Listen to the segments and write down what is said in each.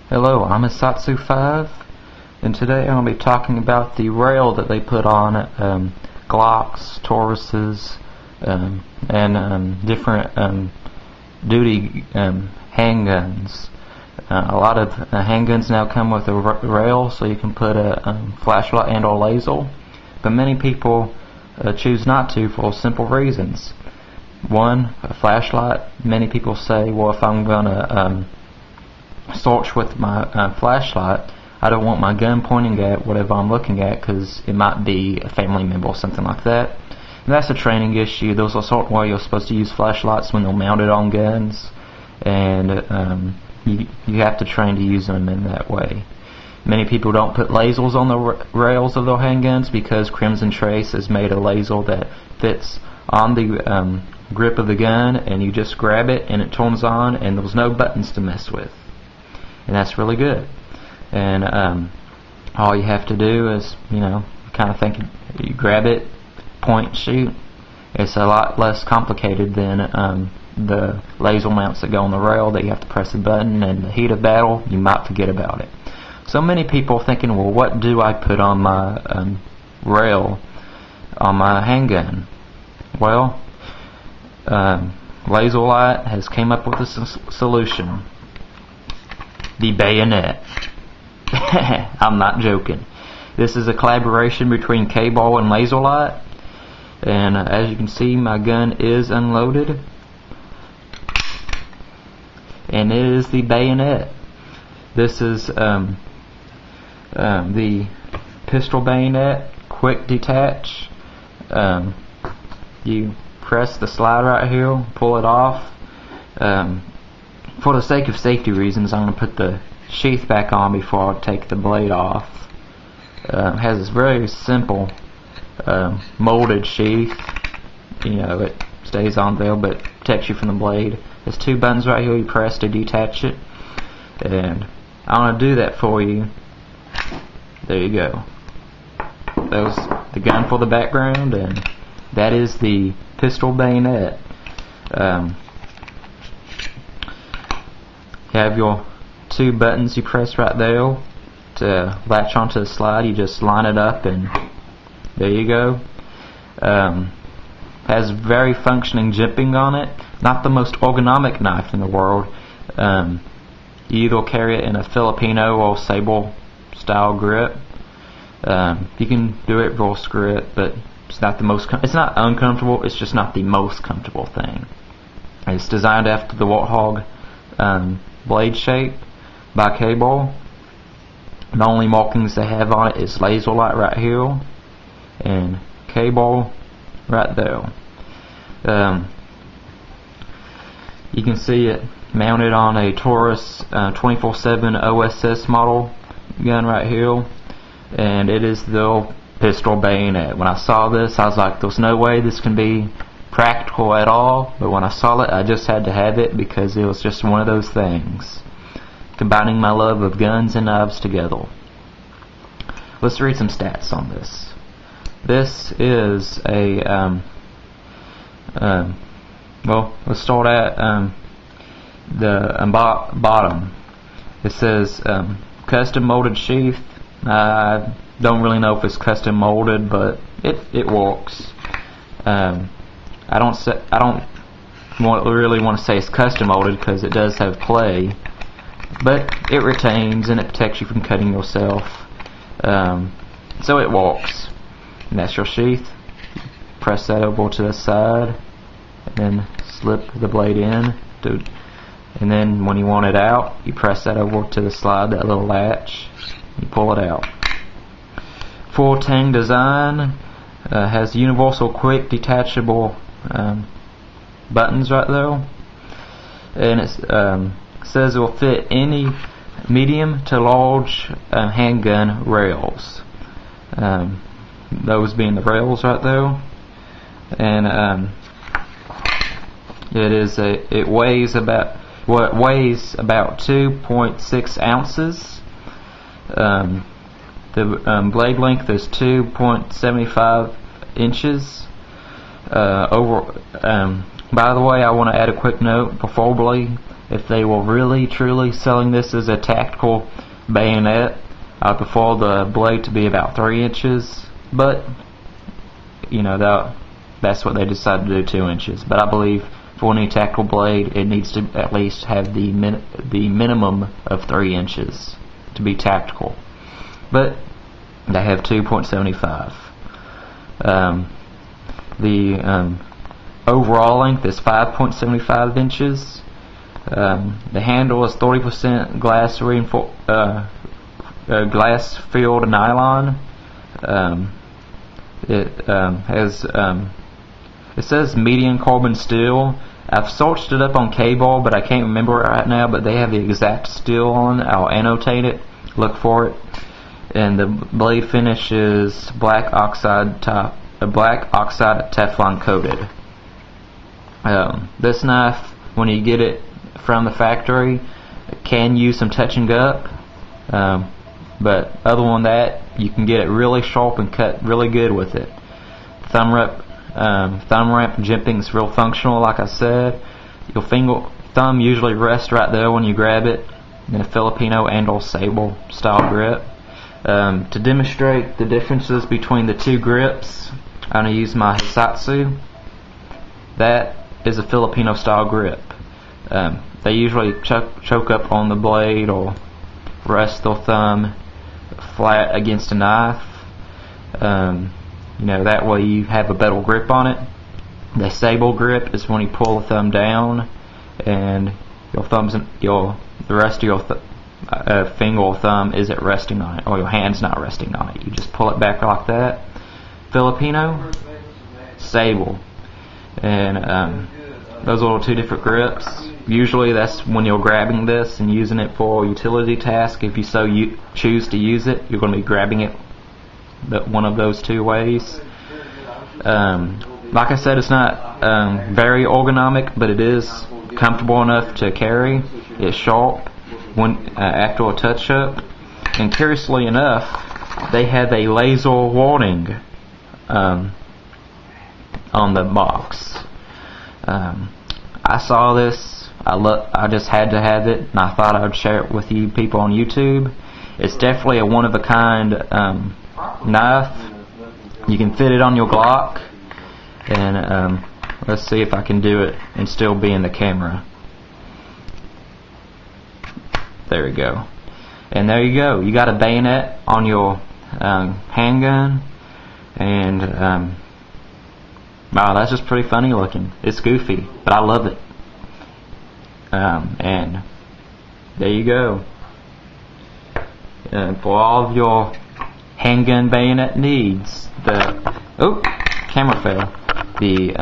Hello, I'm Isatsu5, and today I'm going to be talking about the rail that they put on Glocks, Tauruses, and different duty handguns. A lot of handguns now come with a rail, so you can put a flashlight and or laser, but many people choose not to for simple reasons. One, a flashlight. Many people say, well, if I'm going to search with my flashlight, I don't want my gun pointing at whatever I'm looking at because it might be a family member or something like that. And that's a training issue. There's a certain way you're supposed to use flashlights when they're mounted on guns, and you have to train to use them in that way. Many people don't put lasers on the rails of their handguns because Crimson Trace has made a laser that fits on the grip of the gun, and you just grab it and it turns on, and there's no buttons to mess with. And that's really good. And all you have to do is, kind of think, you grab it, point, shoot. It's a lot less complicated than the laser mounts that go on the rail that you have to press a button, and in the heat of battle you might forget about it. So many people are thinking, well, what do I put on my rail on my handgun? Well, Laserlyte has came up with a solution. The bayonet. I'm not joking. This is a collaboration between K-Ball and Laserlyte, and as you can see, my gun is unloaded, and it is the bayonet. This is the pistol bayonet, quick detach. You press the slide right here, pull it off. For the sake of safety reasons, I'm going to put the sheath back on before I take the blade off. It has this very simple molded sheath. It stays on there but protects you from the blade. There's two buttons right here you press to detach it, and I'm going to do that for you. There you go. There's the gun for the background, and that is the pistol bayonet. You have your two buttons you press right there to latch onto the slide. You just line it up, and there you go. Has very functioning jimping on it. Not the most ergonomic knife in the world. You either carry it in a Filipino or Sable style grip. You can do it reverse grip, but it's not the most. It's not uncomfortable. It's just not the most comfortable thing. It's designed after the Warthog blade shape by K-Ball. The only markings they have on it is Laserlyte right here and K-Ball right there. You can see it mounted on a Taurus 24/7 OSS model gun right here, and it is the pistol bayonet. When I saw this, I was like, there's no way this can be practical at all, but when I saw it, I just had to have it because it was just one of those things, combining my love of guns and knives together. Let's read some stats on this. This is a well, let's start at the bottom. It says custom molded sheath. I don't really know if it's custom molded, but it works. I don't really want to say it's custom molded because it does have play, but it retains and it protects you from cutting yourself. So it works. And that's your sheath. Press that over to the side, and then slip the blade in. And then when you want it out, you press that over to the slide, that little latch. You pull it out. Full tang design. Has universal quick detachable buttons right there, and it says it will fit any medium to large handgun rails, those being the rails right there. And it weighs about 2.6 ounces. The blade length is 2.75 inches. By the way, I want to add a quick note. Preferably if they were really truly selling this as a tactical bayonet, I prefer the blade to be about 3 inches, but you know, that's what they decided to do, 2 inches. But I believe for any tactical blade, it needs to at least have the minimum of 3 inches to be tactical. But they have 2.75. The overall length is 5.75 inches. The handle is 30% glass filled nylon. It says medium carbon steel. I've searched it up on K-Ball, but I can't remember it right now. But they have the exact steel on it. I'll annotate it. Look for it. And the blade finish is black oxide Teflon coated. This knife, when you get it from the factory, can use some touching up. But other than that, you can get it really sharp and cut really good with it. Thumb ramp jimping is real functional, like I said. Your thumb usually rests right there when you grab it in a Filipino and/or sable style grip. To demonstrate the differences between the two grips, I'm going to use my Hisatsu. That is a Filipino style grip. They usually choke up on the blade or rest their thumb flat against a knife. You know, that way you have a better grip on it. The sable grip is when you pull the thumb down and the rest of your finger or thumb isn't resting on it, or your hand's not resting on it. You just pull it back like that. Filipino, sable, and those are two different grips. Usually that's when you're grabbing this and using it for a utility task. If you so choose to use it, you're going to be grabbing it one of those two ways. Like I said, it's not very ergonomic, but it is comfortable enough to carry. It's sharp when after a touch-up. And curiously enough, they have a laser warning on the box. I saw this. I just had to have it, and I thought I would share it with you people on YouTube. It's definitely a one-of-a-kind knife. You can fit it on your Glock, and let's see if I can do it and still be in the camera. There we go. And there you go. You got a bayonet on your handgun, and wow, that's just pretty funny looking. It's goofy, but I love it. And there you go. For all of your handgun bayonet needs, camera fell. The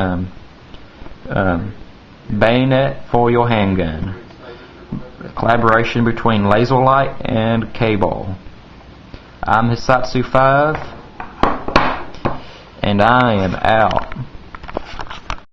bayonet for your handgun. Collaboration between Laserlyte and K-Ball. I'm Hisatsu 5, and I am out.